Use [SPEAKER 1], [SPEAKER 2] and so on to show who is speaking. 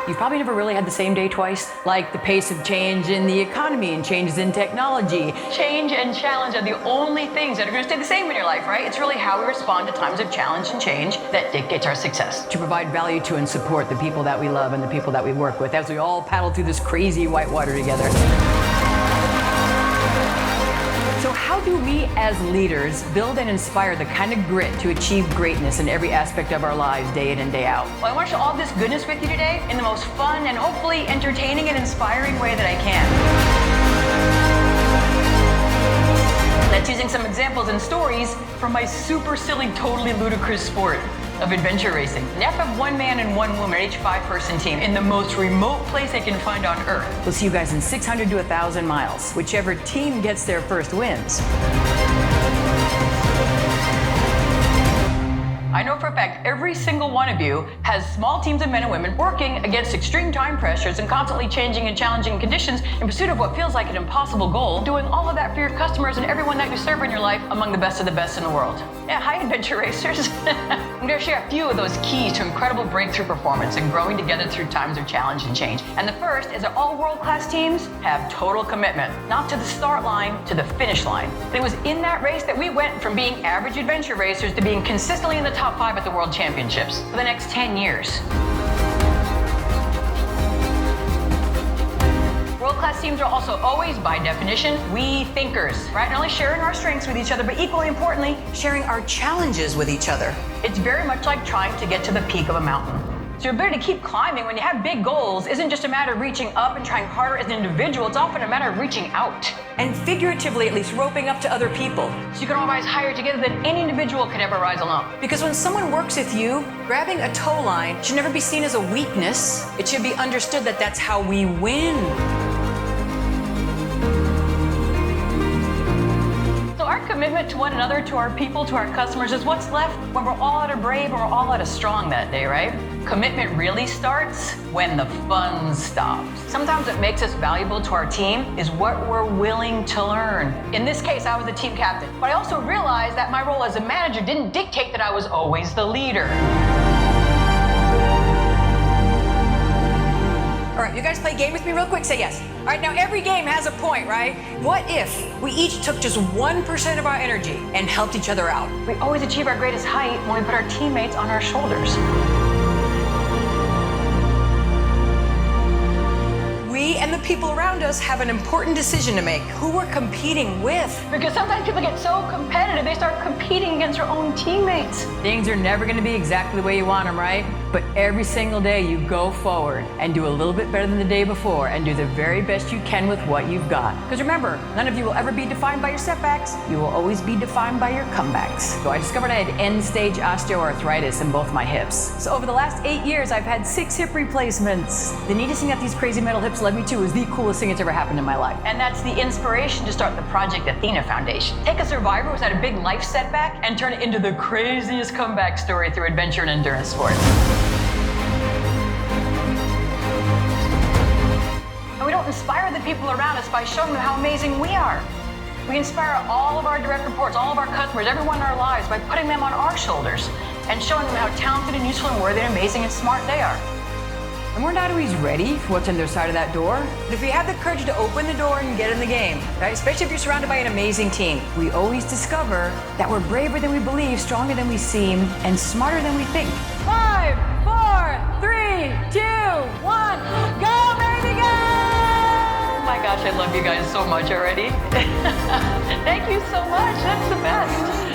[SPEAKER 1] You've probably never really had the same day twice, like the pace of change in the economy and changes in technology. Change and challenge are the only things that are going to stay the same in your life, right? It's really how we respond to times of challenge and change that dictates our success. To provide value to and support the people that we love and the people that we work with as we all paddle through this crazy white water together. So how do we as leaders build and inspire the kind of grit to achieve greatness in every aspect of our lives day in and day out? Well, I want to share all this goodness with you today in the most fun and hopefully entertaining and inspiring way that I can. That's using some examples and stories from my super silly, totally ludicrous sport of adventure racing. Now have one man and one woman, each 5-person team, in the most remote place they can find on Earth. We'll see you guys in 600 to 1,000 miles. Whichever team gets there first wins. I know for a fact every single one of you has small teams of men and women working against extreme time pressures and constantly changing and challenging conditions in pursuit of what feels like an impossible goal, doing all of that for your customers and everyone that you serve in your life among the best of the best in the world. Yeah, hi adventure racers. I'm going to share a few of those keys to incredible breakthrough performance and growing together through times of challenge and change. And the first is that all world-class teams have total commitment, not to the start line, to the finish line. It was in that race that we went from being average adventure racers to being consistently in the top 5 at the World Championships for the next 10 years. World-class teams are also always, by definition, we thinkers, right? Not only sharing our strengths with each other, but equally importantly, sharing our challenges with each other. It's very much like trying to get to the peak of a mountain. So your ability to keep climbing when you have big goals isn't just a matter of reaching up and trying harder as an individual, it's often a matter of reaching out. And figuratively, at least, roping up to other people. So you can all rise higher together than any individual could ever rise alone. Because when someone works with you, grabbing a tow line should never be seen as a weakness. It should be understood that that's how we win. Our commitment to one another, to our people, to our customers is what's left when we're all out of brave and we're all out of strong that day, right? Commitment really starts when the fun stops. Sometimes what makes us valuable to our team is what we're willing to learn. In this case, I was the team captain, but I also realized that my role as a manager didn't dictate that I was always the leader. All right, you guys play a game with me real quick? Say yes. All right, now every game has a point, right? What if we each took just 1% of our energy and helped each other out? We always achieve our greatest height when we put our teammates on our shoulders. We and the people around us have an important decision to make, who we're competing with. Because sometimes people get so competitive, they start competing against their own teammates. Things are never going to be exactly the way you want them, right? But every single day you go forward and do a little bit better than the day before and do the very best you can with what you've got. Because remember, none of you will ever be defined by your setbacks. You will always be defined by your comebacks. So I discovered I had end-stage osteoarthritis in both my hips. So over the last 8 years, I've had 6 hip replacements. The neatest thing that these crazy metal hips led me to is the coolest thing that's ever happened in my life. And that's the inspiration to start the Project Athena Foundation. Take a survivor who's had a big life setback and turn it into the craziest comeback story through adventure and endurance sports. And we don't inspire the people around us by showing them how amazing we are. We inspire all of our direct reports, all of our customers, everyone in our lives by putting them on our shoulders and showing them how talented and useful and worthy and amazing and smart they are. And we're not always ready for what's on the other side of that door. But if we have the courage to open the door and get in the game, right? Especially if you're surrounded by an amazing team, we always discover that we're braver than we believe, stronger than we seem, and smarter than we think. 5, 4, 3, 2, 1, go, baby, go! Oh my gosh, I love you guys so much already. Thank you so much. That's the best.